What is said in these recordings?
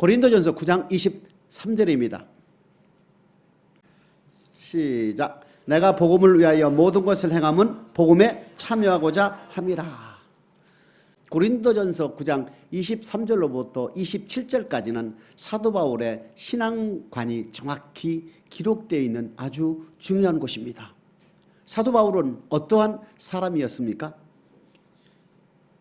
고린도전서 9장 23절입니다. 시작. 내가 복음을 위하여 모든 것을 행함은 복음에 참여하고자 함이라. 고린도전서 9장 23절로부터 27절까지는 사도 바울의 신앙관이 정확히 기록되어 있는 아주 중요한 곳입니다. 사도 바울은 어떠한 사람이었습니까?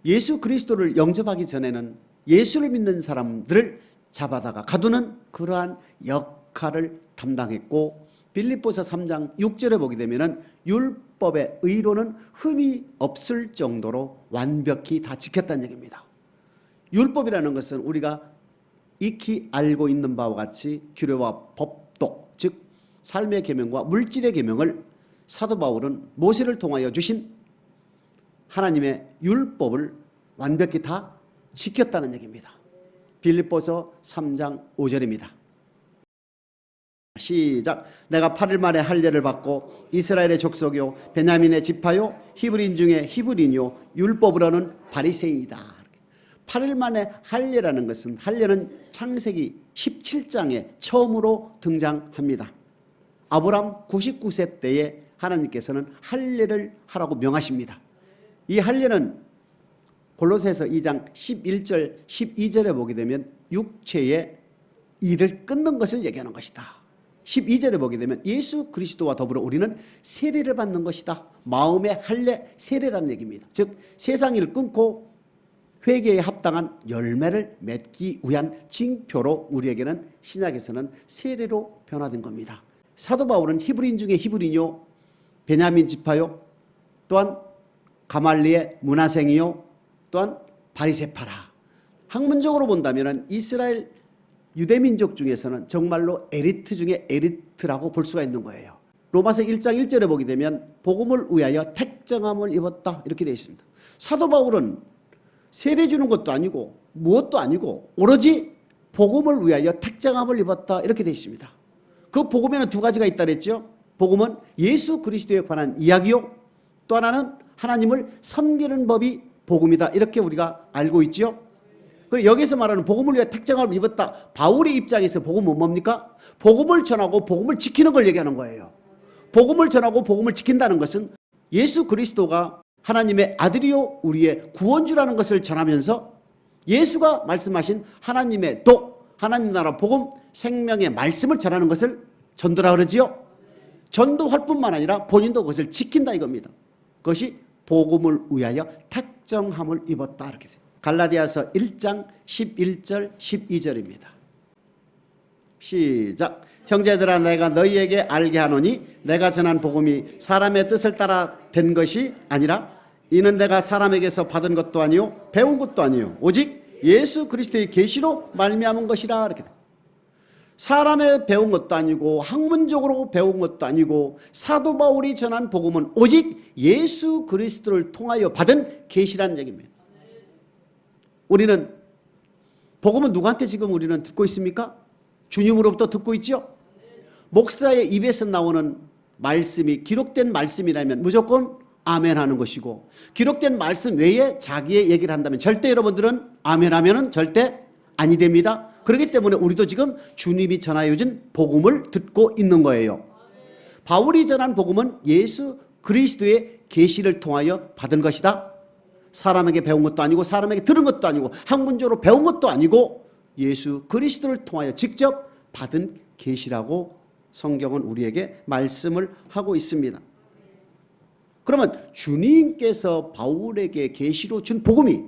예수 그리스도를 영접하기 전에는 예수를 믿는 사람들을 잡아다가 가두는 그러한 역할을 담당했고, 빌립보서 3장 6절에 보게 되면 율법의 의로는 흠이 없을 정도로 완벽히 다 지켰다는 얘기입니다. 율법이라는 것은 우리가 익히 알고 있는 바와 같이 규례와 법도, 즉 삶의 계명과 물질의 계명을 사도 바울은 모세를 통하여 주신 하나님의 율법을 완벽히 다 지켰다는 얘기입니다. 빌립보서 3장 5절입니다. 시작. 내가 8일 만에 할례를 받고 이스라엘의 족속이요 베냐민의 지파요 히브리인 중에 히브리인요 율법으로는 바리새인이다. 8일 만에 할례라는 것은, 할례는 창세기 17장에 처음으로 등장합니다. 아브람 99세 때에 하나님께서는 할례를 하라고 명하십니다. 이 할례는 골로새서 2장 11절 12절에 보게 되면 육체의 일을 끊는 것을 얘기하는 것이다. 12절에 보게 되면 예수 그리스도와 더불어 우리는 세례를 받는 것이다. 마음의 할례 세례라는 얘기입니다. 즉 세상 일을 끊고 회개에 합당한 열매를 맺기 위한 징표로 우리에게는 신약에서는 세례로 변화된 겁니다. 사도 바울은 히브리인 중에 히브리인요 베냐민 지파요 또한 가말리의 문하생이요 또한 바리새파라. 학문적으로 본다면 이스라엘 유대민족 중에서는 정말로 에리트 중에 에리트라고 볼 수가 있는 거예요. 로마서 1장 1절에 보게 되면 복음을 위하여 택정함을 입었다 이렇게 되어 있습니다. 사도 바울은 세례 주는 것도 아니고 무엇도 아니고 오로지 복음을 위하여 택정함을 입었다 이렇게 되어 있습니다. 그 복음에는 두 가지가 있다 그랬죠. 복음은 예수 그리스도에 관한 이야기요, 또 하나는 하나님을 섬기는 법이 복음이다 이렇게 우리가 알고 있죠. 그리고 여기서 말하는 복음을 위해 택정함을 입었다, 바울의 입장에서 복음은 뭡니까? 복음을 전하고 복음을 지키는 걸 얘기하는 거예요. 복음을 전하고 복음을 지킨다는 것은 예수 그리스도가 하나님의 아들이요 우리의 구원주라는 것을 전하면서 예수가 말씀하신 하나님의 도, 하나님 나라 복음, 생명의 말씀을 전하는 것을 전도라 그러지요. 전도할 뿐만 아니라 본인도 그것을 지킨다 이겁니다. 그것이 복음을 위하여 택정함을 입었다 이렇게 돼요. 갈라디아서 1장 11절 12절입니다. 시작. 형제들아 내가 너희에게 알게 하노니 내가 전한 복음이 사람의 뜻을 따라 된 것이 아니라 이는 내가 사람에게서 받은 것도 아니요 배운 것도 아니요 오직 예수 그리스도의 계시로 말미암은 것이라 이렇게 돼요. 사람의 배운 것도 아니고 학문적으로 배운 것도 아니고 사도 바울이 전한 복음은 오직 예수 그리스도를 통하여 받은 계시라는 얘기입니다. 우리는 복음은 누구한테 지금 우리는 듣고 있습니까? 주님으로부터 듣고 있죠. 목사의 입에서 나오는 말씀이 기록된 말씀이라면 무조건 아멘 하는 것이고, 기록된 말씀 외에 자기의 얘기를 한다면 절대 여러분들은 아멘 하면은 절대 아니 됩니다. 그렇기 때문에 우리도 지금 주님이 전하여 준 복음을 듣고 있는 거예요. 바울이 전한 복음은 예수 그리스도의 계시를 통하여 받은 것이다. 사람에게 배운 것도 아니고 사람에게 들은 것도 아니고 학문적으로 배운 것도 아니고 예수 그리스도를 통하여 직접 받은 계시라고 성경은 우리에게 말씀을 하고 있습니다. 그러면 주님께서 바울에게 계시로 준 복음이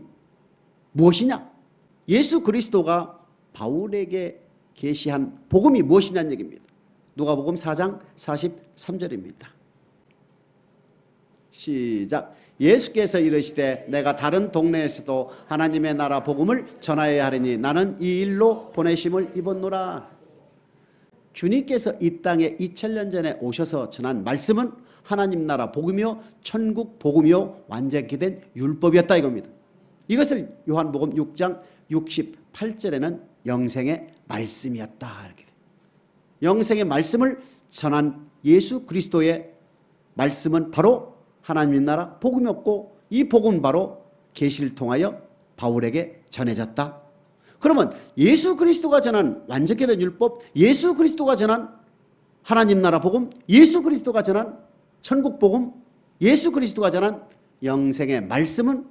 무엇이냐? 예수 그리스도가 바울에게 계시한 복음이 무엇이냐는 얘기입니다. 누가복음 4장 43절입니다. 시작. 예수께서 이르시되 내가 다른 동네에서도 하나님의 나라 복음을 전하여야 하리니 나는 이 일로 보내심을 입었노라. 주님께서 이 땅에 2000년 전에 오셔서 전한 말씀은 하나님 나라 복음이요 천국 복음이요 완전히 된 율법이었다 이겁니다. 이것을 요한복음 6장 68절에는 영생의 말씀이었다 이렇게. 영생의 말씀을 전한 예수 그리스도의 말씀은 바로 하나님의 나라 복음이었고, 이 복음은 바로 계시를 통하여 바울에게 전해졌다. 그러면 예수 그리스도가 전한 완전케 된 율법, 예수 그리스도가 전한 하나님 나라 복음, 예수 그리스도가 전한 천국 복음, 예수 그리스도가 전한 영생의 말씀은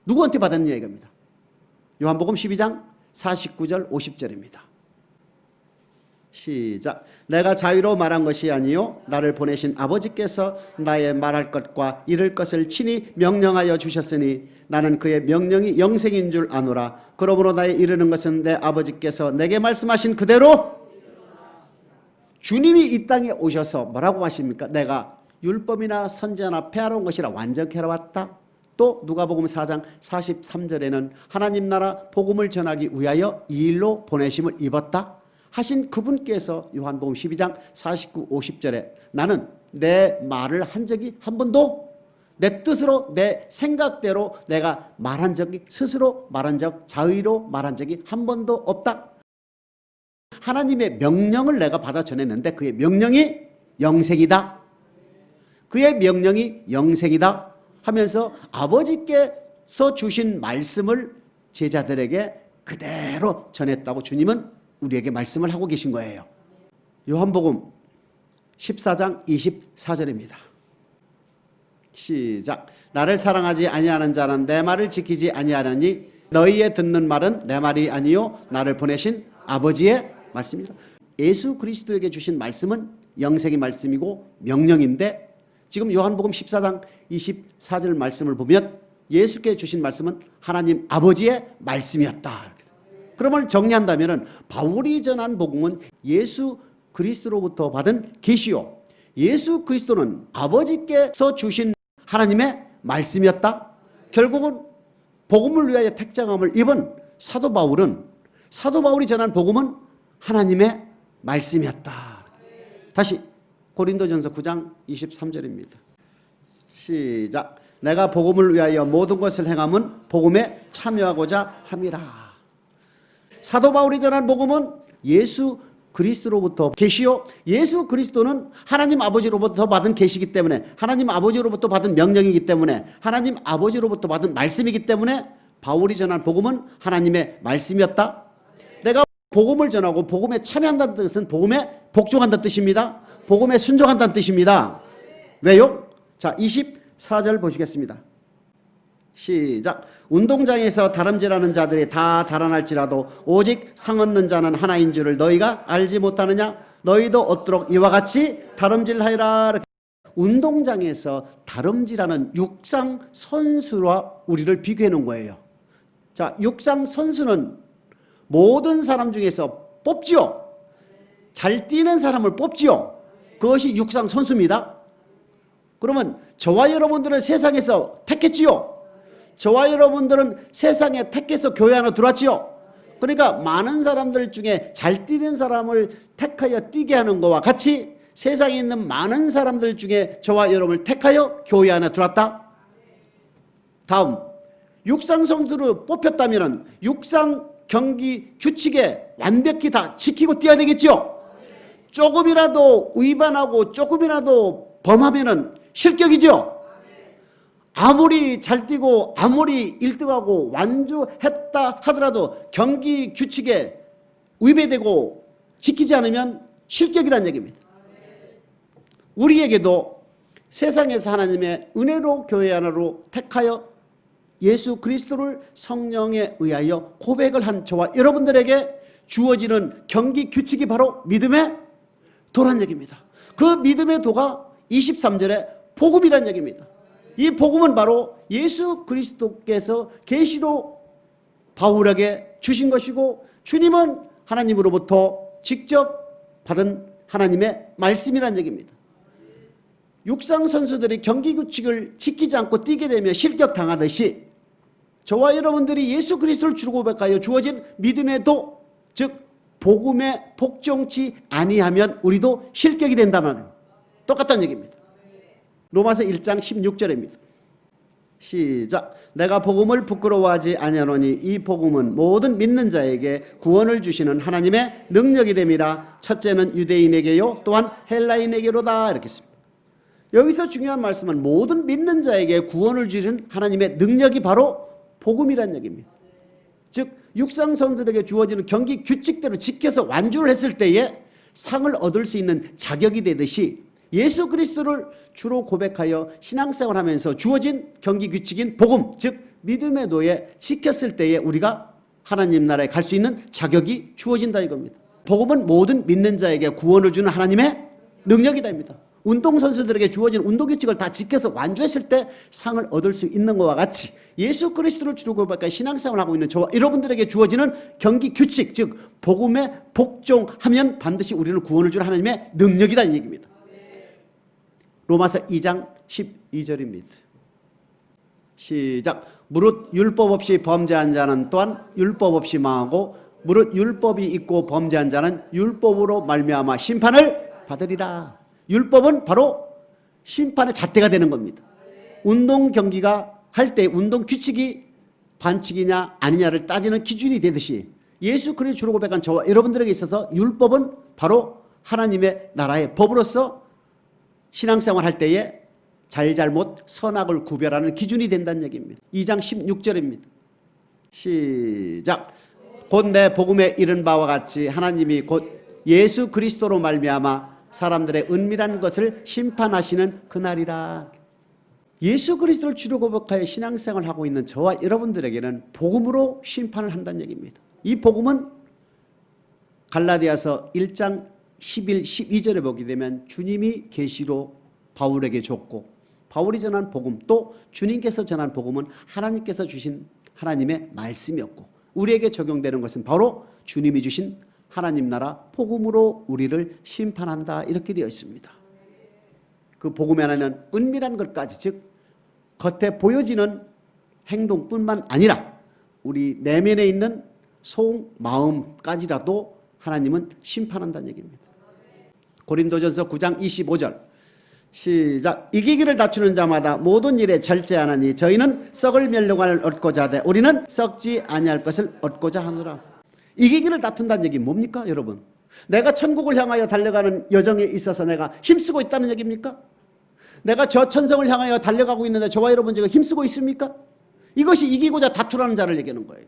누구한테 받았느냐 이겁니다. 요한복음 12장 49절 50절입니다. 시작. 내가 자유로 말한 것이 아니요 나를 보내신 아버지께서 나의 말할 것과 이를 것을 친히 명령하여 주셨으니 나는 그의 명령이 영생인 줄 아노라. 그러므로 나의 이르는 것은 내 아버지께서 내게 말씀하신 그대로 주님이 이 땅에 오셔서 뭐라고 하십니까? 내가 율법이나 선지자나 폐하러 온 것이라 완전케 하러 왔다. 또 누가복음 4장 43절에는 하나님 나라 복음을 전하기 위하여 이 일로 보내심을 입었다 하신 그분께서 요한복음 12장 49, 50절에 나는 내 말을 한 적이 한 번도 내 뜻으로 내 생각대로 내가 말한 적이 스스로 말한 적 자의로 말한 적이 한 번도 없다. 하나님의 명령을 내가 받아 전했는데 그의 명령이 영생이다. 그의 명령이 영생이다 하면서 아버지께서 주신 말씀을 제자들에게 그대로 전했다고 주님은 우리에게 말씀을 하고 계신 거예요. 요한복음 14장 24절입니다. 시작. 나를 사랑하지 아니하는 자는 내 말을 지키지 아니하느니 너희의 듣는 말은 내 말이 아니요 나를 보내신 아버지의 말씀이라. 예수 그리스도에게 주신 말씀은 영생의 말씀이고 명령인데 지금 요한복음 14장 24절 말씀을 보면 예수께 주신 말씀은 하나님 아버지의 말씀이었다. 그러면 정리한다면 바울이 전한 복음은 예수 그리스도로부터 받은 계시요 예수 그리스도는 아버지께서 주신 하나님의 말씀이었다. 결국은 복음을 위하여 택정함을 입은 사도 바울이 전한 복음은 하나님의 말씀이었다. 다시 고린도전서 9장 23절입니다. 시작. 내가 복음을 위하여 모든 것을 행함은 복음에 참여하고자 함이라. 사도 바울이 전한 복음은 예수 그리스도로부터 계시요 예수 그리스도는 하나님 아버지로부터 받은 계시이기 때문에 하나님 아버지로부터 받은 명령이기 때문에 하나님 아버지로부터 받은 말씀이기 때문에 바울이 전한 복음은 하나님의 말씀이었다. 내가 복음을 전하고 복음에 참여한다는 뜻은 복음에 복종한다는 뜻입니다. 복음에 순종한다는 뜻입니다. 왜요? 자, 24절 보시겠습니다. 시작. 운동장에서 다름질하는 자들이 다 달아날지라도 오직 상 얻는 자는 하나인 줄을 너희가 알지 못하느냐? 너희도 얻도록 이와 같이 다름질하여라. 운동장에서 다름질하는 육상 선수와 우리를 비교해 놓은 거예요. 자, 육상 선수는 모든 사람 중에서 뽑지요. 잘 뛰는 사람을 뽑지요. 그것이 육상 선수입니다. 그러면 저와 여러분들은 세상에서 택했지요. 저와 여러분들은 세상에 택해서 교회 안에 들어왔지요. 그러니까 많은 사람들 중에 잘 뛰는 사람을 택하여 뛰게 하는 것과 같이 세상에 있는 많은 사람들 중에 저와 여러분을 택하여 교회 안에 들어왔다. 다음, 육상 선수를 뽑혔다면 육상 경기 규칙에 완벽히 다 지키고 뛰어야 되겠죠. 조금이라도 위반하고 조금이라도 범하면 실격이죠. 아무리 잘 뛰고 아무리 1등하고 완주했다 하더라도 경기 규칙에 위배되고 지키지 않으면 실격이라는 얘기입니다. 우리에게도 세상에서 하나님의 은혜로 교회 하나로 택하여 예수 그리스도를 성령에 의하여 고백을 한 저와 여러분들에게 주어지는 경기 규칙이 바로 믿음의 도란 얘기입니다. 그 믿음의 도가 23절에 복음이란 얘기입니다. 이 복음은 바로 예수 그리스도께서 계시로 바울에게 주신 것이고 주님은 하나님으로부터 직접 받은 하나님의 말씀이란 얘기입니다. 육상 선수들이 경기 규칙을 지키지 않고 뛰게 되면 실격당하듯이 저와 여러분들이 예수 그리스도를 주로 고백하여 주어진 믿음의 도, 즉 복음에 복종치 아니하면 우리도 실격이 된다는 똑같다는 얘기입니다. 로마서 1장 16절입니다. 시작. 내가 복음을 부끄러워하지 아니하노니 이 복음은 모든 믿는 자에게 구원을 주시는 하나님의 능력이 됨이라. 첫째는 유대인에게요 또한 헬라인에게로다. 이렇게 했습니다. 여기서 중요한 말씀은 모든 믿는 자에게 구원을 주시는 하나님의 능력이 바로 복음이란 얘기입니다. 즉 육상 선수들에게 주어지는 경기 규칙대로 지켜서 완주를 했을 때에 상을 얻을 수 있는 자격이 되듯이 예수 그리스도를 주로 고백하여 신앙생활하면서 주어진 경기 규칙인 복음, 즉 믿음의 도에 지켰을 때에 우리가 하나님 나라에 갈 수 있는 자격이 주어진다 이겁니다. 복음은 모든 믿는 자에게 구원을 주는 하나님의 능력이다 입니다. 운동선수들에게 주어진 운동규칙을 다 지켜서 완주했을 때 상을 얻을 수 있는 것과 같이 예수 그리스도를 주로 고백하여 신앙생활을 하고 있는 저와 여러분들에게 주어지는 경기 규칙, 즉 복음에 복종하면 반드시 우리는 구원을 주는 하나님의 능력이다 이 얘기입니다. 로마서 2장 12절입니다. 시작. 무릇 율법 없이 범죄한 자는 또한 율법 없이 망하고 무릇 율법이 있고 범죄한 자는 율법으로 말미암아 심판을 받으리라. 율법은 바로 심판의 잣대가 되는 겁니다. 운동 경기가 할 때 운동 규칙이 반칙이냐 아니냐를 따지는 기준이 되듯이 예수 그리스도를 주로 고백한 저와 여러분들에게 있어서 율법은 바로 하나님의 나라의 법으로서 신앙생활 할 때에 잘잘못 선악을 구별하는 기준이 된다는 얘기입니다. 2장 16절입니다. 시작. 곧 내 복음에 이른 바와 같이 하나님이 곧 예수 그리스도로 말미암아 사람들의 은밀한 것을 심판하시는 그날이라. 예수 그리스도를 주로 고백하여 신앙생활을 하고 있는 저와 여러분들에게는 복음으로 심판을 한다는 얘기입니다. 이 복음은 갈라디아서 1장 11, 12절에 보게 되면 주님이 계시로 바울에게 줬고 바울이 전한 복음 또 주님께서 전한 복음은 하나님께서 주신 하나님의 말씀이었고 우리에게 적용되는 것은 바로 주님이 주신 하나님 나라 복음으로 우리를 심판한다 이렇게 되어 있습니다. 그 복음에 하나는 은밀한 것까지 즉 겉에 보여지는 행동뿐만 아니라 우리 내면에 있는 속마음까지라도 하나님은 심판한다는 얘기입니다. 고린도전서 9장 25절 시작. 이기기를 다투는 자마다 모든 일에 절제하나니 저희는 썩을 멸류관을 얻고자 하되 우리는 썩지 아니할 것을 얻고자 하노라. 이기기를 다툰다는 얘기 뭡니까 여러분? 내가 천국을 향하여 달려가는 여정에 있어서 내가 힘쓰고 있다는 얘기입니까? 내가 저 천성을 향하여 달려가고 있는데 저와 여러분 지금 힘쓰고 있습니까? 이것이 이기고자 다투라는 자를 얘기하는 거예요.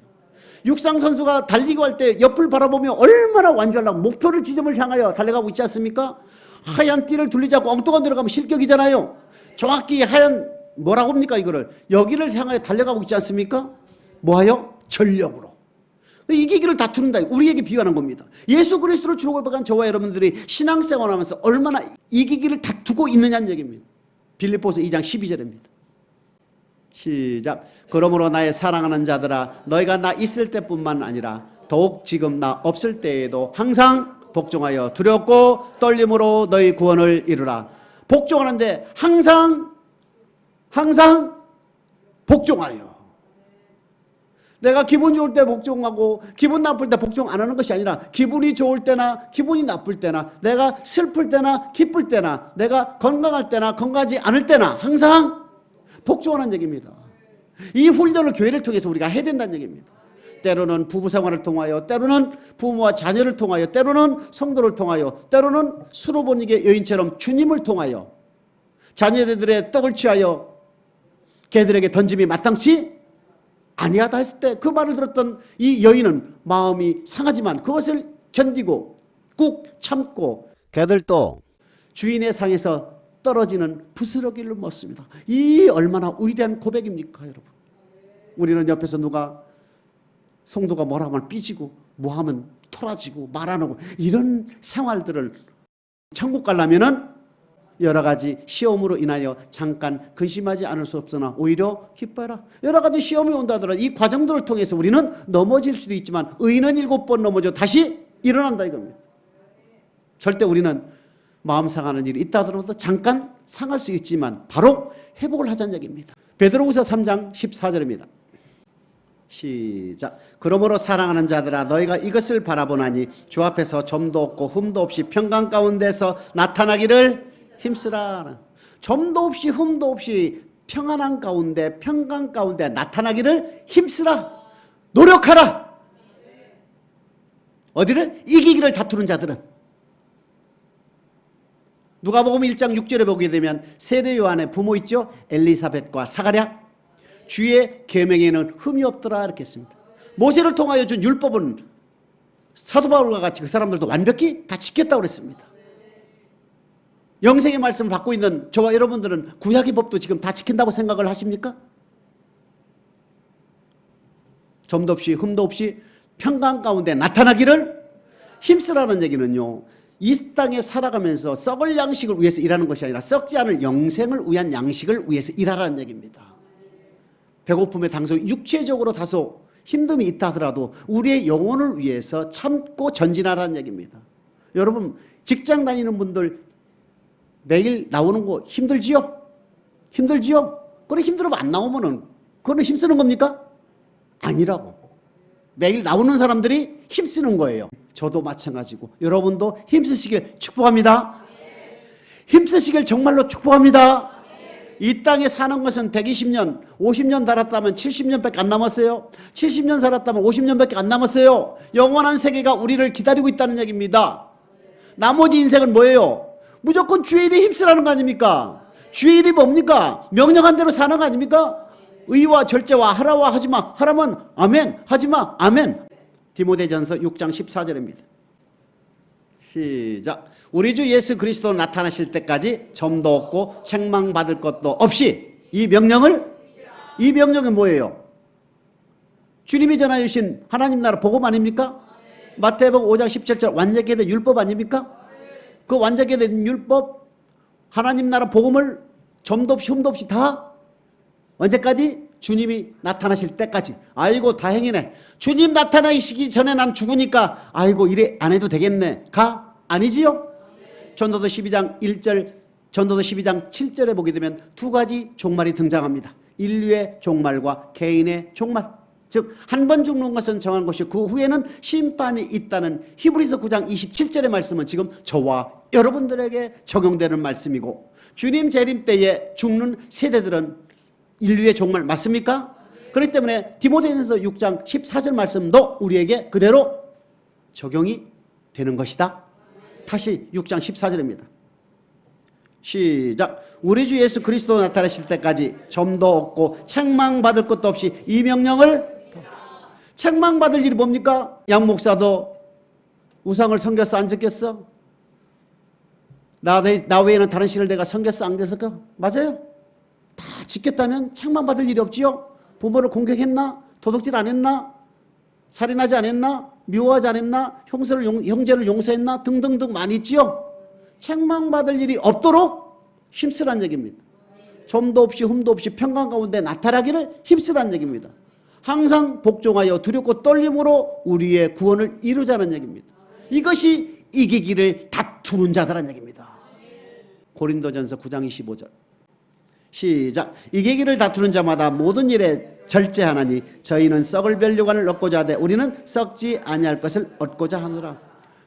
육상 선수가 달리고 할 때 옆을 바라보며 얼마나 완주하려고 목표를 지점을 향하여 달려가고 있지 않습니까? 하얀 띠를 둘리지 않고 엉뚱한 데로 가면 실격이잖아요. 정확히 하얀 뭐라고 합니까 이거를 여기를 향하여 달려가고 있지 않습니까? 뭐하여? 전력으로. 이기기를 다투는다. 우리에게 비유하는 겁니다. 예수 그리스도를 주로 고백한 저와 여러분들이 신앙생활하면서 얼마나 이기기를 다투고 있느냐는 얘기입니다. 빌립보서 2장 12절입니다. 시작. 그러므로 나의 사랑하는 자들아 너희가 나 있을 때뿐만 아니라 더욱 지금 나 없을 때에도 항상 복종하여 두렵고 떨림으로 너희 구원을 이루라. 복종하는데 항상 복종하여. 내가 기분 좋을 때 복종하고 기분 나쁠 때 복종 안 하는 것이 아니라 기분이 좋을 때나 기분이 나쁠 때나 내가 슬플 때나 기쁠 때나 내가 건강할 때나 건강하지 않을 때나 항상 복종하는 얘기입니다. 이 훈련을 교회를 통해서 우리가 해야 된다는 얘기입니다. 때로는 부부 생활을 통하여 때로는 부모와 자녀를 통하여 때로는 성도를 통하여 때로는 수로보니게 여인처럼 주님을 통하여 자녀들의 떡을 취하여 걔들에게 던짐이 마땅치 아니하다 했을 때 그 말을 들었던 이 여인은 마음이 상하지만 그것을 견디고 꾹 참고 걔들도 주인의 상에서 떨어지는 부스러기를 먹습니다. 이 얼마나 위대한 고백입니까 여러분. 우리는 옆에서 누가 성도가 뭐라 하면 삐지고 뭐 하면 토라지고 말 안 하고 이런 생활들을 천국 가려면은 여러 가지 시험으로 인하여 잠깐 근심하지 않을 수 없으나 오히려 기뻐해라. 여러 가지 시험이 온다 하더라도 이 과정들을 통해서 우리는 넘어질 수도 있지만 의인은 7번 넘어져 다시 일어난다 이겁니다. 절대 우리는 마음 상하는 일이 있다 하더라도 잠깐 상할 수 있지만 바로 회복을 하자는 얘기입니다. 베드로후서 3장 14절입니다. 시작. 그러므로 사랑하는 자들아 너희가 이것을 바라보나니 주 앞에서 점도 없고 흠도 없이 평강 가운데서 나타나기를 힘쓰라. 점도 없이 흠도 없이 평안한 가운데 평강 가운데 나타나기를 힘쓰라. 노력하라. 어디를? 이기기를 다투는 자들은. 누가복음 1장 6절에 보게 되면 세례 요한의 부모 있죠? 엘리사벳과 사가랴. 주의 계명에는 흠이 없더라 이렇게 했습니다. 모세를 통하여 준 율법은 사도 바울과 같이 그 사람들도 완벽히 다 지켰다고 그랬습니다. 영생의 말씀을 받고 있는 저와 여러분들은 구약의 법도 지금 다 지킨다고 생각을 하십니까? 점도 없이 흠도 없이 평강 가운데 나타나기를 힘쓰라는 얘기는요, 이 땅에 살아가면서 썩을 양식을 위해서 일하는 것이 아니라 썩지 않을 영생을 위한 양식을 위해서 일하라는 얘기입니다. 배고픔에 당소 육체적으로 다소 힘듦이 있다 하더라도 우리의 영혼을 위해서 참고 전진하라는 얘기입니다. 여러분, 직장 다니는 분들 매일 나오는 거 힘들지요? 힘들지요? 그래, 힘들면 안 나오면은 그거는 힘쓰는 겁니까? 아니라고. 매일 나오는 사람들이 힘쓰는 거예요. 저도 마찬가지고 여러분도 힘쓰시길 축복합니다. 힘쓰시길 정말로 축복합니다. 이 땅에 사는 것은 120년, 50년 살았다면 70년밖에 안 남았어요. 70년 살았다면 50년밖에 안 남았어요. 영원한 세계가 우리를 기다리고 있다는 얘기입니다. 나머지 인생은 뭐예요? 무조건 주의 일에 힘쓰라는 거 아닙니까? 주의 일이 뭡니까? 명령한 대로 사는 거 아닙니까? 의와 절제와 하라와 하지마, 하라면 아멘, 하지마 아멘. 디모데전서 6장 14절입니다. 시작. 우리 주 예수 그리스도 나타나실 때까지 점도 없고 책망받을 것도 없이 이 명령이 뭐예요? 주님이 전하여 주신 하나님 나라 복음 아닙니까? 마태복음 5장 17절 완전케 된 율법 아닙니까? 그 완전케 된 율법, 하나님 나라 복음을 점도 없이 흠도 없이 다 언제까지? 주님이 나타나실 때까지. 아이고 다행이네. 주님 나타나시기 전에 난 죽으니까 아이고 이래 안 해도 되겠네. 가? 아니지요? 전도서 12장 1절, 전도서 12장 7절에 보게 되면 두 가지 종말이 등장합니다. 인류의 종말과 개인의 종말. 즉 한 번 죽는 것은 정한 것이고 그 후에는 심판이 있다는 히브리서 9장 27절의 말씀은 지금 저와 여러분들에게 적용되는 말씀이고, 주님 재림 때에 죽는 세대들은 인류의 종말 맞습니까? 그렇기 때문에 디모데전서 6장 14절 말씀도 우리에게 그대로 적용이 되는 것이다. 다시 6장 14절입니다. 시작. 우리 주 예수 그리스도 나타나실 때까지 점도 없고 책망받을 것도 없이 이 명령을. 책망받을 일이 뭡니까? 양 목사도 우상을 섬겼어 안 섬겼어? 나 외에는 다른 신을 내가 섬겼어 안 섬겼어? 맞아요. 다 지켰다면 책망받을 일이 없지요. 부모를 공격했나? 도둑질 안 했나? 살인하지 않았나? 미워하지 않았나? 형제를 용서했나? 등등등 많이 있지요. 책망받을 일이 없도록 힘쓰라는 얘기입니다. 점도 없이 흠도 없이 평강 가운데 나타나기를 힘쓰라는 얘기입니다. 항상 복종하여 두렵고 떨림으로 우리의 구원을 이루자는 얘기입니다. 이것이 이기기를 다투는 자들란 얘기입니다. 고린도전서 9장 25절 시작. 이기기를 다투는 자마다 모든 일에 절제하나니 저희는 썩을 멸류관을 얻고자 하되 우리는 썩지 아니할 것을 얻고자 하노라.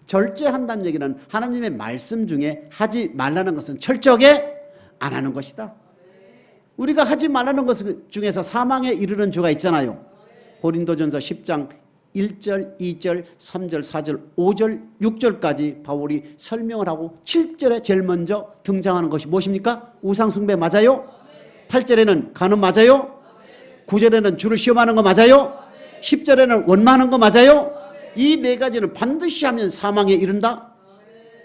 절제한다는 얘기는 하나님의 말씀 중에 하지 말라는 것은 철저하게 안 하는 것이다. 우리가 하지 말라는 것 중에서 사망에 이르는 죄가 있잖아요. 고린도전서 10장 1절, 2절, 3절, 4절, 5절, 6절까지 바울이 설명을 하고 7절에 제일 먼저 등장하는 것이 무엇입니까? 우상숭배 맞아요? 8절에는 간음 맞아요? 9절에는 주를 시험하는 거 맞아요? 10절에는 원망하는 거 맞아요? 이 네 가지는 반드시 하면 사망에 이른다.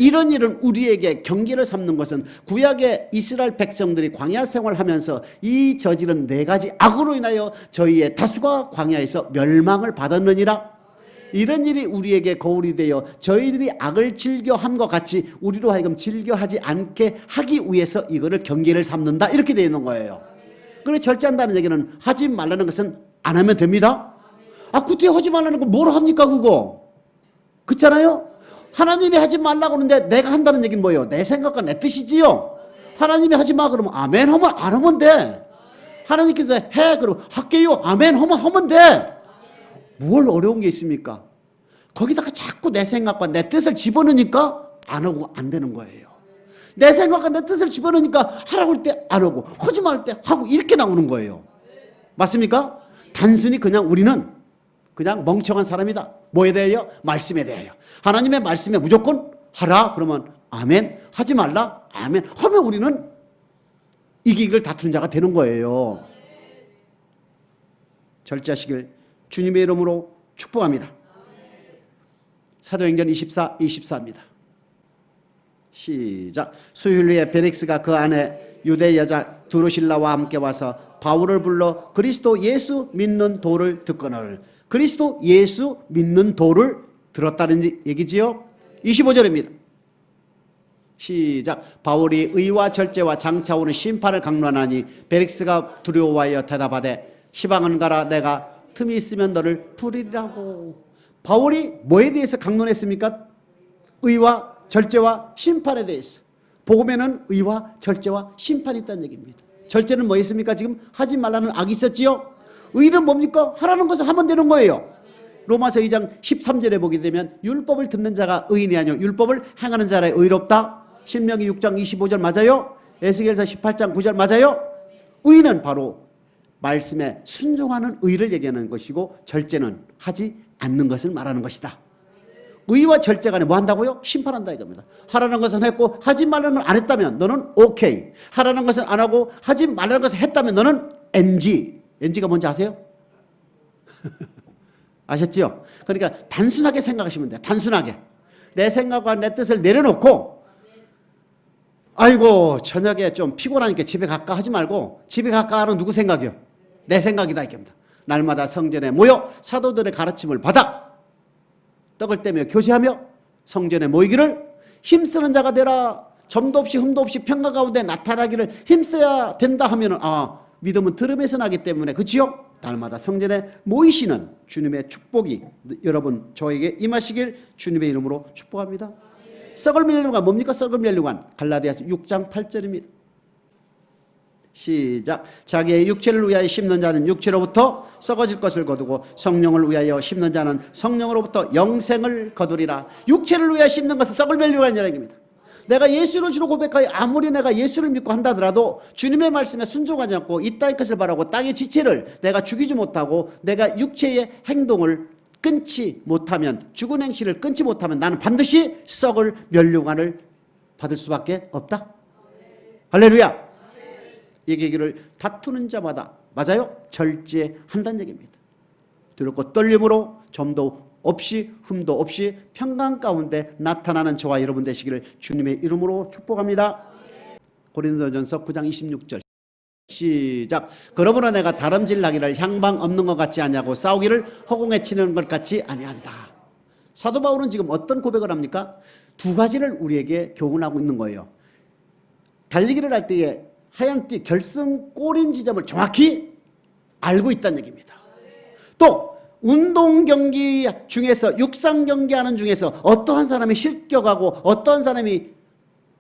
이런 일은 우리에게 경계를 삼는 것은 구약의 이스라엘 백성들이 광야 생활하면서 이 저지른 네 가지 악으로 인하여 저희의 다수가 광야에서 멸망을 받았느니라. 이런 일이 우리에게 거울이 되어 저희들이 악을 즐겨함과 같이 우리로 하여금 즐겨하지 않게 하기 위해서 이거를 경계를 삼는다. 이렇게 되어 있는 거예요. 그래서 절제한다는 얘기는 하지 말라는 것은 안 하면 됩니다. 아, 그때 하지 말라는 거 뭐로 합니까 그거? 그렇잖아요? 하나님이 하지 말라고 하는데 내가 한다는 얘기는 뭐예요? 내 생각과 내 뜻이지요. 하나님이 하지 마 그러면 아멘 하면 안 하면 돼. 하나님께서 해 그러면 할게요 아멘 하면 돼. 뭘 어려운 게 있습니까? 거기다가 자꾸 내 생각과 내 뜻을 집어넣으니까 안 하고 안 되는 거예요. 내 생각과 내 뜻을 집어넣으니까 하라고 할 때 안 하고 하지 말 때 하고 이렇게 나오는 거예요. 맞습니까? 단순히 그냥 우리는 그냥 멍청한 사람이다. 뭐에 대하여? 말씀에 대하여. 하나님의 말씀에 무조건 하라 그러면 아멘, 하지 말라 아멘 하면 우리는 이기기를 다투는 자가 되는 거예요. 절제하시길 주님의 이름으로 축복합니다. 사도행전 24, 24입니다. 시작. 수휴일 후에 벨릭스가 그 안에 유대 여자 드루실라와 함께 와서 바울을 불러 그리스도 예수 믿는 도를 듣거늘. 그리스도 예수 믿는 도를 들었다는 얘기지요. 25절입니다. 시작. 바울이 의와 절제와 장차 오는 심판을 강론하니 벨릭스가 두려워하여 대답하되 시방은 가라. 내가 틈이 있으면 너를 부리라고. 바울이 뭐에 대해서 강론했습니까? 의와 절제와 심판에 대해서. 복음에는 의와 절제와 심판이 있다는 얘기입니다. 절제는 뭐 있습니까? 지금 하지 말라는 악이 있었지요. 의는 뭡니까? 하라는 것을 하면 되는 거예요. 로마서 2장 13절에 보게 되면 율법을 듣는 자가 의인이 아니요 율법을 행하는 자라 의롭다. 신명기 6장 25절 맞아요? 에스겔서 18장 9절 맞아요? 의는 바로 말씀에 순종하는 의를 얘기하는 것이고 절제는 하지 않는 것을 말하는 것이다. 의와 절제 간에 뭐 한다고요? 심판한다 이겁니다. 하라는 것은 했고 하지 말라는 걸 안 했다면 너는 오케이. 하라는 것은 안 하고 하지 말라는 것을 했다면 너는 NG. NG가 뭔지 아세요? 아셨죠? 그러니까 단순하게 생각하시면 돼요. 단순하게. 내 생각과 내 뜻을 내려놓고 아이고 저녁에 좀 피곤하니까 집에 갈까 하지 말고 집에 갈까 하는 누구 생각이요? 내 생각이다 이겁니다. 날마다 성전에 모여 사도들의 가르침을 받아 떡을 떼며 교제하며 성전에 모이기를 힘쓰는 자가 되라. 점도 없이 흠도 없이 평가 가운데 나타나기를 힘써야 된다 하면은 믿음은 들음에서 나기 때문에 그치요? 날마다 성전에 모이시는 주님의 축복이 여러분 저에게 임하시길 주님의 이름으로 축복합니다. 썩을 멸류관 뭡니까? 썩을 멸류관 갈라디아서 6장 8절입니다. 시작. 자기의 육체를 위하여 심는 자는 육체로부터 썩어질 것을 거두고 성령을 위하여 심는 자는 성령으로부터 영생을 거두리라. 육체를 위하여 심는 것은 썩을 멸류관이라는 얘기입니다. 내가 예수를 주로 고백하여 아무리 내가 예수를 믿고 한다더라도 주님의 말씀에 순종하지 않고 이 땅의 것을 바라고 땅의 지체를 내가 죽이지 못하고 내가 육체의 행동을 끊지 못하면 죽은 행실을 끊지 못하면 나는 반드시 썩을 멸류관을 받을 수밖에 없다. 할렐루야. 이 얘기를 다투는 자마다 맞아요? 절제한다는 얘기입니다. 두렵고 떨림으로 점도 없이 흠도 없이 평강 가운데 나타나는 저와 여러분 되시기를 주님의 이름으로 축복합니다. 고린도전서 9장 26절 시작. 그러므로 내가 다름질 나기를 향방 없는 것 같지 아니하고 싸우기를 허공에 치는 것 같지 아니한다. 사도 바울은 지금 어떤 고백을 합니까? 두 가지를 우리에게 교훈하고 있는 거예요. 달리기를 할 때에 하얀 띠 결승 골인 지점을 정확히 알고 있다는 얘기입니다. 또 운동 경기 중에서 육상 경기하는 중에서 어떠한 사람이 실격하고 어떠한 사람이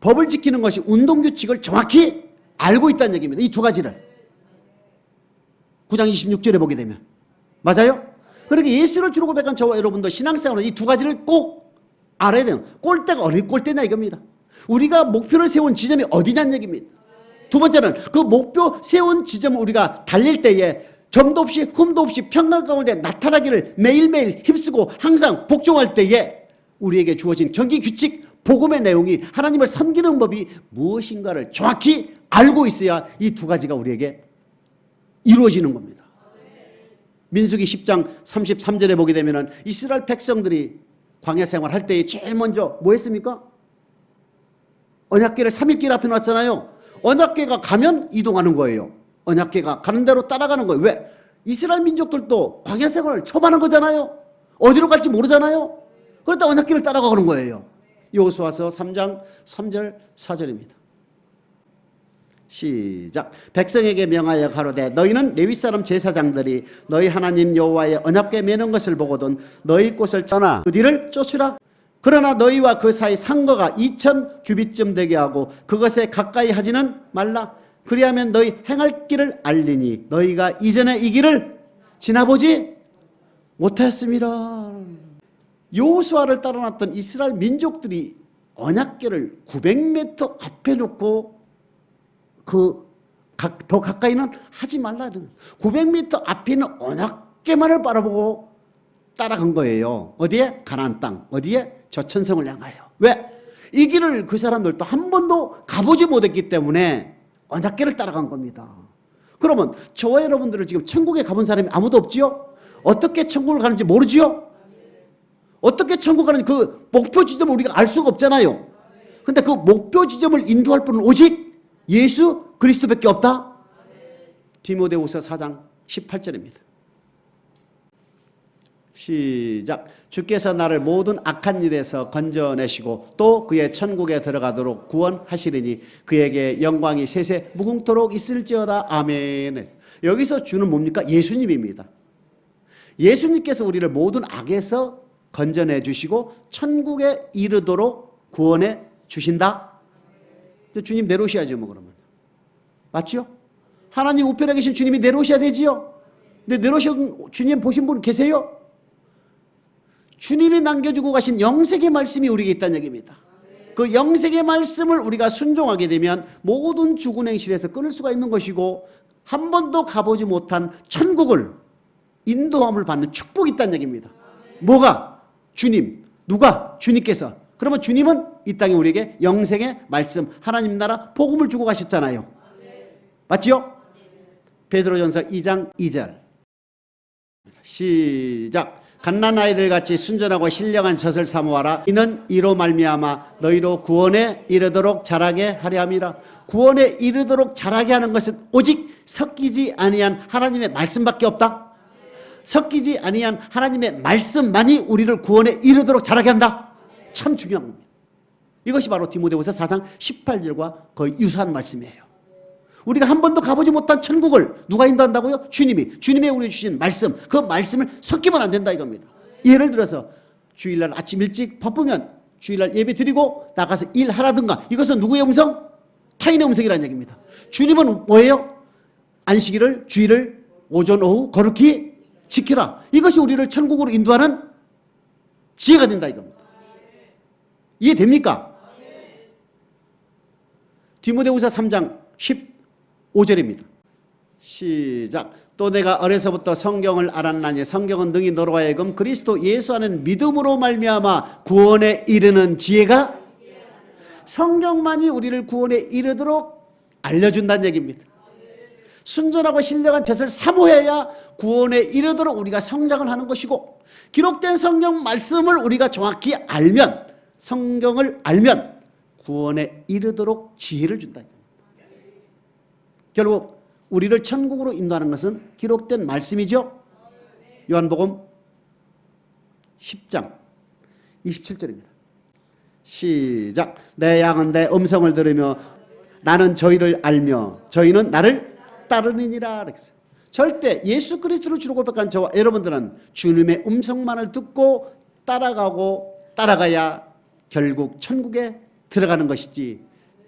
법을 지키는 것이 운동 규칙을 정확히 알고 있다는 얘기입니다. 이 두 가지를 9장 26절에 보게 되면 맞아요? 그렇게 예수를 주로 고백한 저와 여러분도 신앙생활은 이 두 가지를 꼭 알아야 돼요. 골대가 어디 골대냐 이겁니다. 우리가 목표를 세운 지점이 어디냐는 얘기입니다. 두 번째는 그 목표 세운 지점을 우리가 달릴 때에 점도 없이 흠도 없이 평강 가운데 나타나기를 매일매일 힘쓰고 항상 복종할 때에 우리에게 주어진 경기 규칙, 복음의 내용이 하나님을 섬기는 법이 무엇인가를 정확히 알고 있어야 이 두 가지가 우리에게 이루어지는 겁니다. 민수기 10장 33절에 보게 되면 이스라엘 백성들이 광야 생활할 때에 제일 먼저 뭐 했습니까? 언약궤를 3일길 앞에 놨잖아요. 언약궤가 가면 이동하는 거예요. 언약궤가 가는 대로 따라가는 거예요. 왜? 이스라엘 민족들도 광야 생활을 초반한 거잖아요. 어디로 갈지 모르잖아요. 그러다 언약궤를 따라가는 거예요. 여호수아서 3장 3절 4절입니다. 시작. 백성에게 명하여 가로되 너희는 레위 사람 제사장들이 너희 하나님 여호와의 언약궤 매는 것을 보거든 너희 곳을 떠나 그 뒤를 쫓으라. 그러나 너희와 그 사이 상거가 2000 규빗쯤 되게 하고 그것에 가까이 하지는 말라. 그리하면 너희 행할 길을 알리니 너희가 이전에 이 길을 지나보지 못했습니다. 여호수아를 따라놨던 이스라엘 민족들이 언약궤를 900m 앞에 놓고 더 가까이는 하지 말라. 900m 앞에 있는 언약궤만을 바라보고 따라간 거예요. 어디에? 가나안 땅. 어디에? 저천성을 향하여. 왜? 이 길을 그 사람들도 한 번도 가보지 못했기 때문에 언약궤를 따라간 겁니다. 그러면 저와 여러분들은 지금 천국에 가본 사람이 아무도 없지요? 어떻게 천국을 가는지 모르지요? 어떻게 천국 가는지 그 목표 지점을 우리가 알 수가 없잖아요. 근데 그 목표 지점을 인도할 분은 오직 예수 그리스도밖에 없다. 디모데후서 4장 18절입니다. 시작. 주께서 나를 모든 악한 일에서 건져내시고 또 그의 천국에 들어가도록 구원하시리니 그에게 영광이 세세 무궁토록 있을지어다. 아멘. 여기서 주는 뭡니까? 예수님입니다. 예수님께서 우리를 모든 악에서 건져내 주시고 천국에 이르도록 구원해 주신다. 주님 내려오셔야죠, 뭐 그러면. 맞죠? 하나님 우편에 계신 주님이 내려오셔야 되지요. 근데 내려오신 주님 보신 분 계세요? 주님이 남겨주고 가신 영생의 말씀이 우리에게 있다는 얘기입니다. 그 영생의 말씀을 우리가 순종하게 되면 모든 죽은 행실에서 끊을 수가 있는 것이고 한 번도 가보지 못한 천국을 인도함을 받는 축복이 있다는 얘기입니다. 뭐가? 주님. 누가? 주님께서. 그러면 주님은 이 땅에 우리에게 영생의 말씀, 하나님 나라 복음을 주고 가셨잖아요. 맞지요? 베드로전서 2장 2절. 시작. 갓난 아이들 같이 순전하고 신령한 젖을 사모하라. 이는 이로 말미암아 너희로 구원에 이르도록 자라게 하려 함이라. 구원에 이르도록 자라게 하는 것은 오직 섞이지 아니한 하나님의 말씀밖에 없다. 섞이지 아니한 하나님의 말씀만이 우리를 구원에 이르도록 자라게 한다. 참 중요한 겁니다. 이것이 바로 디모데후서 4장 18절과 거의 유사한 말씀이에요. 우리가 한 번도 가보지 못한 천국을 누가 인도한다고요? 주님이 우리에게 주신 말씀, 그 말씀을 섞이면 안 된다 이겁니다. 예를 들어서 주일날 아침 일찍 바쁘면 주일날 예배 드리고 나가서 일하라든가, 이것은 누구의 음성? 타인의 음성이라는 얘기입니다. 주님은 뭐예요? 안식일을, 주일을 오전 오후 거룩히 지키라. 이것이 우리를 천국으로 인도하는 지혜가 된다 이겁니다. 이해됩니까? 디모데후서 3장 15절입니다. 시작. 또 내가 어려서부터 성경을 알았나니 성경은 능히 너로 하여금 그리스도 예수 안에는 믿음으로 말미암아 구원에 이르는 지혜가, 성경만이 우리를 구원에 이르도록 알려준다는 얘기입니다. 순전하고 신령한 젖을 사모해야 구원에 이르도록 우리가 성장을 하는 것이고, 기록된 성경 말씀을 우리가 정확히 알면, 성경을 알면 구원에 이르도록 지혜를 준다. 결국 우리를 천국으로 인도하는 것은 기록된 말씀이죠. 요한복음 10장 27절입니다. 시작. 내 양은 내 음성을 들으며 나는 저희를 알며 저희는 나를 따르느니라. 절대 예수 그리스도를 주로 고백한 저와 여러분들은 주님의 음성만을 듣고 따라가고 따라가야 결국 천국에 들어가는 것이지,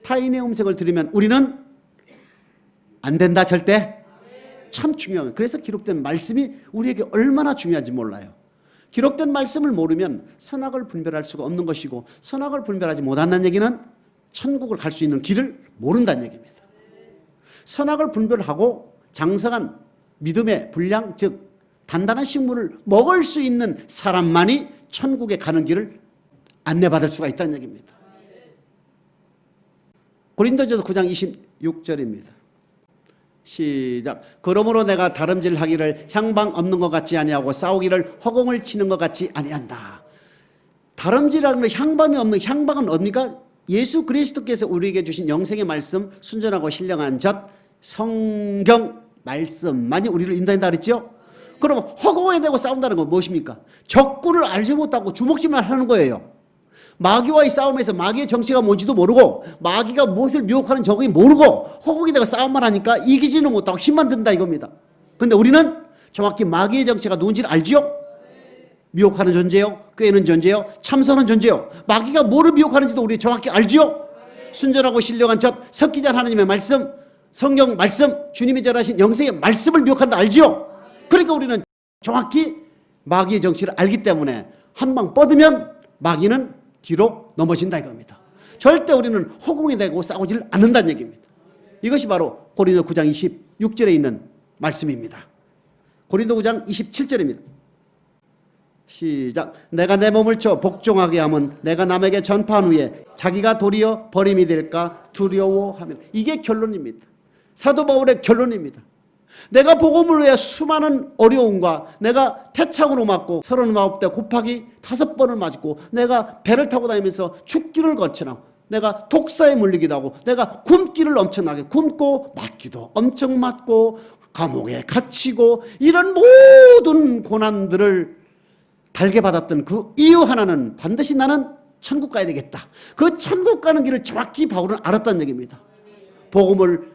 타인의 음성을 들으면 우리는 안 된다. 절대. 참 중요해요. 그래서 기록된 말씀이 우리에게 얼마나 중요한지 몰라요. 기록된 말씀을 모르면 선악을 분별할 수가 없는 것이고, 선악을 분별하지 못한다는 얘기는 천국을 갈 수 있는 길을 모른다는 얘기입니다. 선악을 분별하고 장성한 믿음의 분량, 즉 단단한 식물을 먹을 수 있는 사람만이 천국에 가는 길을 안내받을 수가 있다는 얘기입니다. 고린도전서 9장 26절입니다. 시작. 그러므로 내가 다름질하기를 향방 없는 것 같지 아니하고 싸우기를 허공을 치는 것 같지 아니한다. 다름질하는 향방이 없는, 향방은 뭡니까? 예수 그리스도께서 우리에게 주신 영생의 말씀, 순전하고 신령한 젖, 성경 말씀만이 우리를 인도한다 그랬죠? 그러면 허공에 대고 싸운다는 건 무엇입니까? 적군을 알지 못하고 주먹질만 하는 거예요. 마귀와의 싸움에서 마귀의 정체가 뭔지도 모르고 마귀가 무엇을 미혹하는 적이 모르고 허공에 대고 싸움만 하니까 이기지는 못하고 힘만 든다 이겁니다. 그런데 우리는 정확히 마귀의 정체가 누군지를 알지요? 미혹하는 존재요, 꾀는 존재요, 참선한 존재요. 마귀가 뭐를 미혹하는지도 우리 정확히 알지요? 순전하고 신령한 젖, 섞이지 않은 하나님의 말씀, 성경 말씀, 주님이 전하신 영생의 말씀을 미혹한다 알지요? 그러니까 우리는 정확히 마귀의 정체를 알기 때문에 한 방 뻗으면 마귀는 뒤로 넘어진다 이겁니다. 절대 우리는 허공에 대고 싸우지를 않는다는 얘기입니다. 이것이 바로 고린도 9장 26절에 있는 말씀입니다. 고린도 9장 27절입니다. 시작. 내가 내 몸을 쳐 복종하게 하면 내가 남에게 전파한 후에 자기가 도리어 버림이 될까 두려워하면. 이게 결론입니다. 사도 바울의 결론입니다. 내가 복음을 위해 수많은 어려움과 내가 태창으로 맞고 39대 곱하기 5번을 맞고 내가 배를 타고 다니면서 죽기를 거쳐나고 내가 독사에 물리기도 하고 내가 굶기를 엄청나게 굶고 맞기도 엄청 맞고 감옥에 갇히고 이런 모든 고난들을 달게 받았던 그 이유 하나는 반드시 나는 천국 가야 되겠다. 그 천국 가는 길을 정확히 바울은 알았다는 얘기입니다. 복음을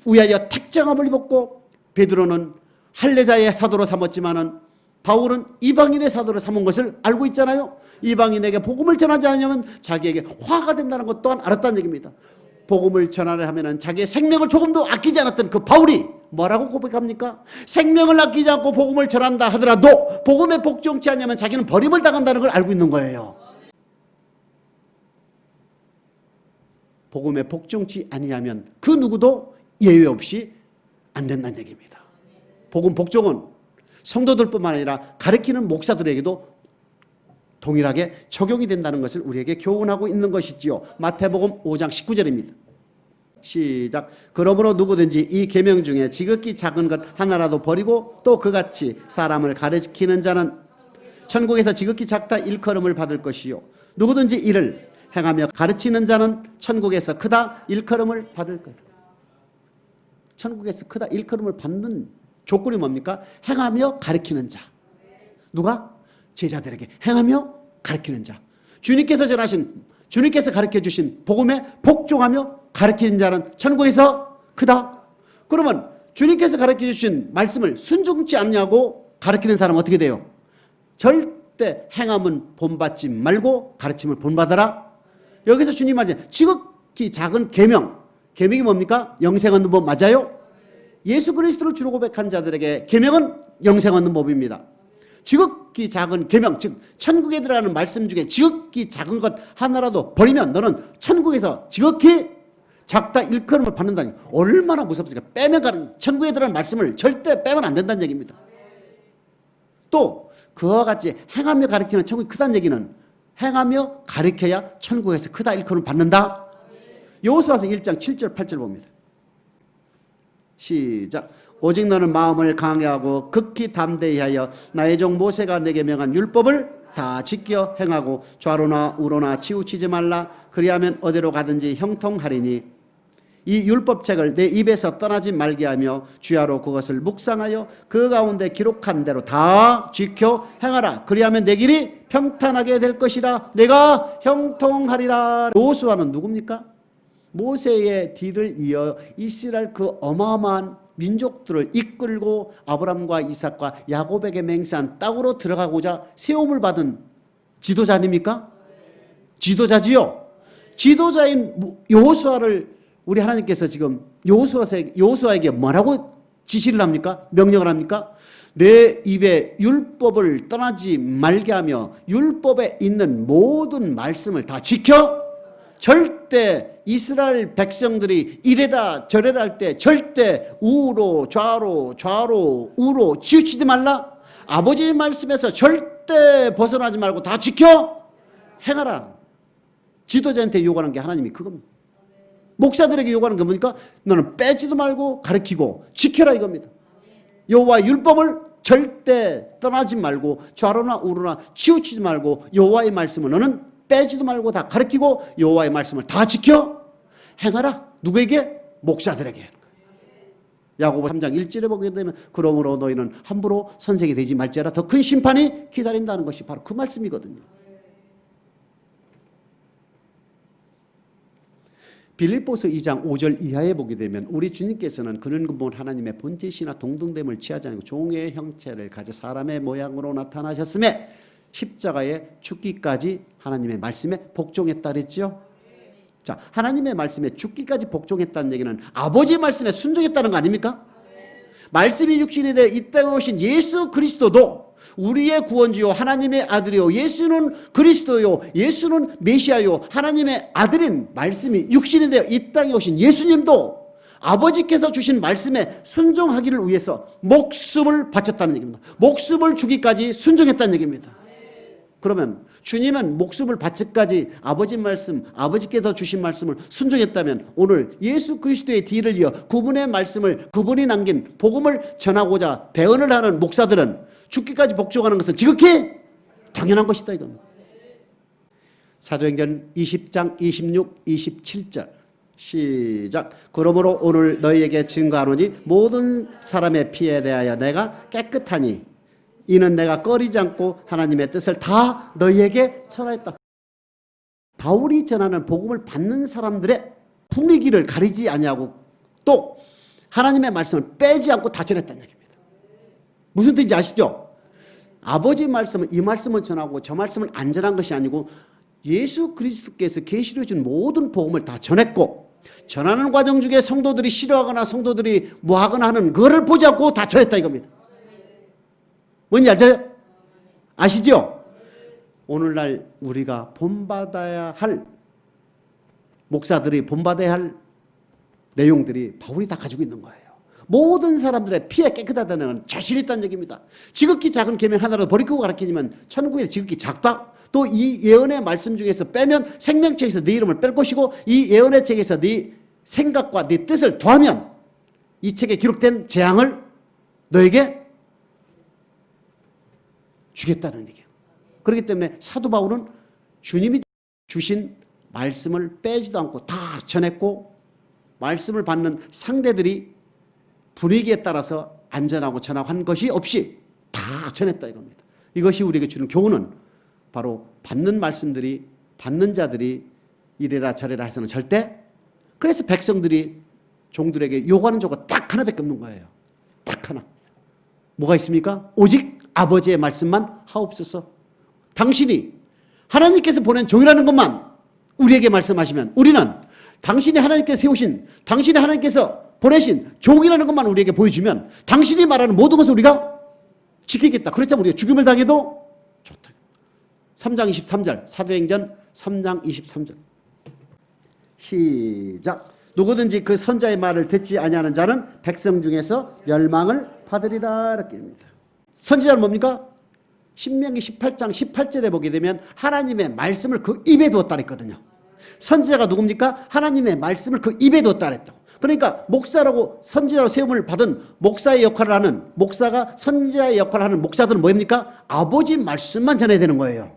위하여 택장함을 입었고 베드로는 할례자의 사도로 삼았지만은 바울은 이방인의 사도로 삼은 것을 알고 있잖아요. 이방인에게 복음을 전하지 않으면 자기에게 화가 된다는 것 또한 알았다는 얘기입니다. 복음을 전하려 하면은 자기의 생명을 조금도 아끼지 않았던 그 바울이 뭐라고 고백합니까? 생명을 아끼지 않고 복음을 전한다 하더라도 복음에 복종치 않으면 자기는 버림을 당한다는 걸 알고 있는 거예요. 복음에 복종치 아니하면 그 누구도 예외 없이 안 된다는 얘기입니다. 복음 복종은 성도들뿐만 아니라 가르치는 목사들에게도 동일하게 적용이 된다는 것을 우리에게 교훈하고 있는 것이지요. 마태복음 5장 19절입니다. 시작. 그러므로 누구든지 이 계명 중에 지극히 작은 것 하나라도 버리고 또 그같이 사람을 가르치는 자는 천국에서 지극히 작다 일컬음을 받을 것이요 누구든지 이를 행하며 가르치는 자는 천국에서 크다 일컬음을 받을 것. 천국에서 크다 일컬음을 받는 조건이 뭡니까? 행하며 가르치는 자. 누가? 제자들에게 행하며 가르치는 자. 주님께서 가르쳐 주신 복음에 복종하며 가르치는 자는 천국에서 크다. 그러면 주님께서 가르쳐 주신 말씀을 순종치 않냐고 가르치는 사람은 어떻게 돼요? 절대 행함은 본받지 말고 가르침을 본받아라. 여기서 주님 말씀 지극히 작은 계명이 뭡니까? 영생 얻는 법 맞아요? 예수 그리스도를 주로 고백한 자들에게 계명은 영생 얻는 법입니다. 지극히 작은 계명, 즉 천국에 들어가는 말씀 중에 지극히 작은 것 하나라도 버리면 너는 천국에서 지극히 작다 일컬음을 받는다니 얼마나 무섭습니까? 빼면 가는 천국에 들어가는 말씀을 절대 빼면 안 된다는 얘기입니다. 또 그와 같이 행하며 가르치는 천국이 크다는 얘기는 행하며 가르쳐야 천국에서 크다 일컬음을 받는다. 여호수아서 1장 7절 8절 봅니다. 시작. 오직 너는 마음을 강하게 하고 극히 담대히 하여 나의 종 모세가 내게 명한 율법을 다 지켜 행하고 좌로나 우로나 치우치지 말라. 그리하면 어디로 가든지 형통하리니 이 율법책을 내 입에서 떠나지 말게 하며 주야로 그것을 묵상하여 그 가운데 기록한 대로 다 지켜 행하라. 그리하면 내 길이 평탄하게 될 것이라. 내가 형통하리라. 여호수아는 누굽니까? 모세의 뒤를 이어 이스라엘 그 어마어마한 민족들을 이끌고 아브람과 이삭과 야곱에게 맹세한 땅으로 들어가고자 세움을 받은 지도자 아닙니까? 지도자지요. 지도자인 여호수아를 우리 하나님께서 지금 여호수아에게 뭐라고 지시를 합니까? 명령을 합니까? 내 입에 율법을 떠나지 말게 하며 율법에 있는 모든 말씀을 다 지켜 절대 이스라엘 백성들이 이래라 저래라 할 때 절대 우로 좌로 우로 치우치지 말라. 아버지의 말씀에서 절대 벗어나지 말고 다 지켜 행하라. 지도자한테 요구하는 게 하나님이 그겁니다. 목사들에게 요구하는 게 뭡니까? 너는 빼지도 말고 가르치고 지켜라 이겁니다. 여호와의 율법을 절대 떠나지 말고 좌로나 우로나 치우치지 말고 여호와의 말씀을 너는 빼지도 말고 다 가르치고 여호와의 말씀을 다 지켜 행하라. 누구에게? 목사들에게. 야고보 3장 1절에 보게 되면 그러므로 너희는 함부로 선생이 되지 말지어라. 더 큰 심판이 기다린다는 것이 바로 그 말씀이거든요. 빌립보서 2장 5절 이하에 보게 되면 우리 주님께서는 그런 근본 하나님의 본체시나 동등됨을 취하지 않고 종의 형체를 가져 사람의 모양으로 나타나셨음에 십자가의 죽기까지 하나님의 말씀에 복종했다 그랬죠. 자, 하나님의 말씀에 죽기까지 복종했다는 얘기는 아버지의 말씀에 순종했다는 거 아닙니까? 말씀이 육신이 되어 이 땅에 오신 예수 그리스도도 우리의 구원주요 하나님의 아들이요 예수는 그리스도요 예수는 메시아요 하나님의 아들인 말씀이 육신이 되어 이 땅에 오신 예수님도 아버지께서 주신 말씀에 순종하기를 위해서 목숨을 바쳤다는 얘기입니다. 목숨을 주기까지 순종했다는 얘기입니다. 그러면 주님은 목숨을 바치까지 아버지 말씀, 아버지께서 주신 말씀을 순종했다면 오늘 예수 그리스도의 뒤를 이어 그분의 말씀을, 그분이 남긴 복음을 전하고자 대언을 하는 목사들은 죽기까지 복종하는 것은 지극히 당연한 것이다 이겁니다. 사도행전 20장 26, 27절 시작. 그러므로 오늘 너희에게 증거하노니 모든 사람의 피에 대하여 내가 깨끗하니 이는 내가 꺼리지 않고 하나님의 뜻을 다 너희에게 전하였다. 바울이 전하는 복음을 받는 사람들의 분위기를 가리지 아니하고 또 하나님의 말씀을 빼지 않고 다 전했다는 얘기입니다. 무슨 뜻인지 아시죠? 아버지 말씀은 이 말씀을 전하고 저 말씀을 안 전한 것이 아니고 예수 그리스도께서 계시로 준 모든 복음을 다 전했고 전하는 과정 중에 성도들이 싫어하거나 성도들이 뭐하거나 하는 그거를 보지 않고 다 전했다 이겁니다. 뭔지 알죠? 아시죠? 오늘날 우리가 본받아야 할 목사들이 본받아야 할 내용들이 바울이 다 가지고 있는 거예요. 모든 사람들의 피에 깨끗하다는 건 자신 있다는 얘기입니다. 지극히 작은 계명 하나로 버리고 가르치면 천국에 지극히 작다. 또 이 예언의 말씀 중에서 빼면 생명책에서 네 이름을 뺄 것이고 이 예언의 책에서 네 생각과 네 뜻을 더하면 이 책에 기록된 재앙을 너에게 주겠다는 얘기예요. 그렇기 때문에 사도 바울은 주님이 주신 말씀을 빼지도 않고 다 전했고 말씀을 받는 상대들이 분위기에 따라서 안전하고 전하한 것이 없이 다 전했다 이겁니다. 이것이 우리에게 주는 교훈은 바로 받는 말씀들이 받는 자들이 이래라 저래라 해서는 절대 그래서 백성들이 종들에게 요구하는 조건 딱 하나밖에 없는 거예요. 딱 하나. 뭐가 있습니까? 오직 아버지의 말씀만 하옵소서. 당신이 하나님께서 보낸 종이라는 것만 우리에게 말씀하시면 우리는 당신이 하나님께서 세우신 당신이 하나님께서 보내신 종이라는 것만 우리에게 보여주면 당신이 말하는 모든 것을 우리가 지키겠다. 그렇다면 우리가 죽임을 당해도 좋다. 3장 23절 사도행전 3장 23절 시작. 누구든지 그 선자의 말을 듣지 아니하는 자는 백성 중에서 멸망을 받으리라 이렇게 합니다. 선지자는 뭡니까? 신명기 18장 18절에 보게 되면 하나님의 말씀을 그 입에 두었다 그랬거든요. 선지자가 누굽니까? 하나님의 말씀을 그 입에 두었다 그랬다고. 그러니까 목사라고 선지자로 세움을 받은 목사의 역할을 하는 목사가 선지자의 역할을 하는 목사들은 뭡니까? 아버지 말씀만 전해야 되는 거예요.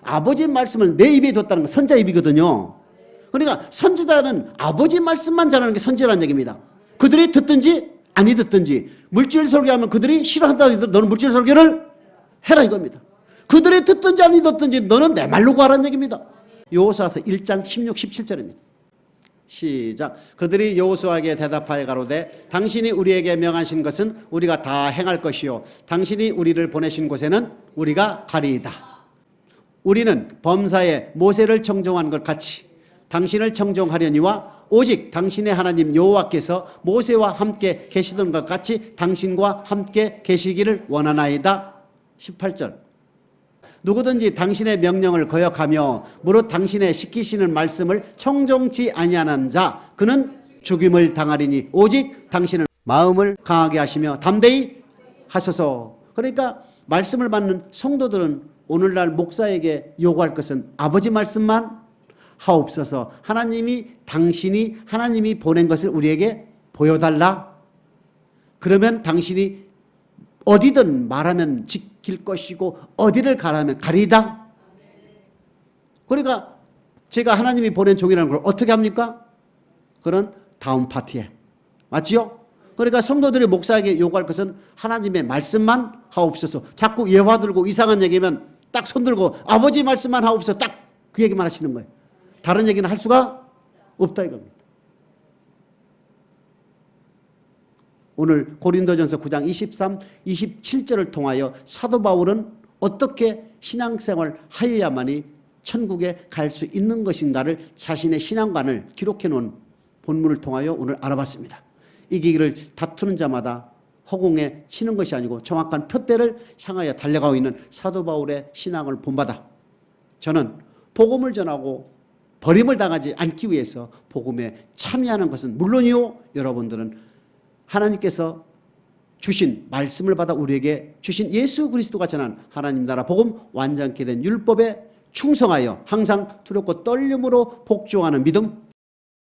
아버지 말씀을 내 입에 뒀다는 건 선지자 입이거든요. 그러니까 선지자는 아버지 말씀만 전하는 게 선지자라는 얘기입니다. 그들이 듣든지 아니 듣든지 물질 설교하면 그들이 싫어한다고 해도 너는 물질 설교를 해라 이겁니다. 그들이 듣든지 아니 듣든지 너는 내 말로 가라는 얘기입니다. 여호수아서 1장 16, 17절입니다. 시작. 그들이 여호수아에게 대답하여 가로되 당신이 우리에게 명하신 것은 우리가 다 행할 것이요 당신이 우리를 보내신 곳에는 우리가 가리이다. 우리는 범사에 모세를 청종한 것 같이 당신을 청종하려니와 오직 당신의 하나님 여호와께서 모세와 함께 계시던 것 같이 당신과 함께 계시기를 원하나이다. 18절. 누구든지 당신의 명령을 거역하며 무릇 당신의 시키시는 말씀을 청종치 아니하는 자 그는 죽임을 당하리니 오직 당신은 마음을 강하게 하시며 담대히 하소서. 그러니까 말씀을 받는 성도들은 오늘날 목사에게 요구할 것은 아버지 말씀만 하옵소서. 당신이 하나님이 보낸 것을 우리에게 보여달라. 그러면 당신이 어디든 말하면 지킬 것이고 어디를 가라면 가리이다. 그러니까 제가 하나님이 보낸 종이라는 걸 어떻게 합니까? 그런 다음 파티에. 맞지요? 그러니까 성도들이 목사에게 요구할 것은 하나님의 말씀만 하옵소서. 자꾸 예화 들고 이상한 얘기면 딱 손 들고 아버지 말씀만 하옵소서. 딱 그 얘기만 하시는 거예요. 다른 얘기는 할 수가 없다 이겁니다. 오늘 고린도전서 9장 23, 27절을 통하여 사도 바울은 어떻게 신앙생활을 하여야만이 천국에 갈 수 있는 것인가를 자신의 신앙관을 기록해 놓은 본문을 통하여 오늘 알아봤습니다. 이 길을 다투는 자마다 허공에 치는 것이 아니고 정확한 표대를 향하여 달려가고 있는 사도 바울의 신앙을 본받아 저는 복음을 전하고 버림을 당하지 않기 위해서 복음에 참여하는 것은 물론이요 여러분들은 하나님께서 주신 말씀을 받아 우리에게 주신 예수 그리스도가 전한 하나님 나라 복음 완전케 된 율법에 충성하여 항상 두렵고 떨림으로 복종하는 믿음,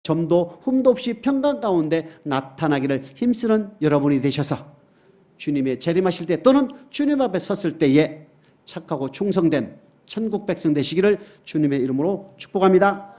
점도 흠도 없이 평강 가운데 나타나기를 힘쓰는 여러분이 되셔서 주님의 재림하실 때 또는 주님 앞에 섰을 때에 착하고 충성된 천국 백성 되시기를 주님의 이름으로 축복합니다.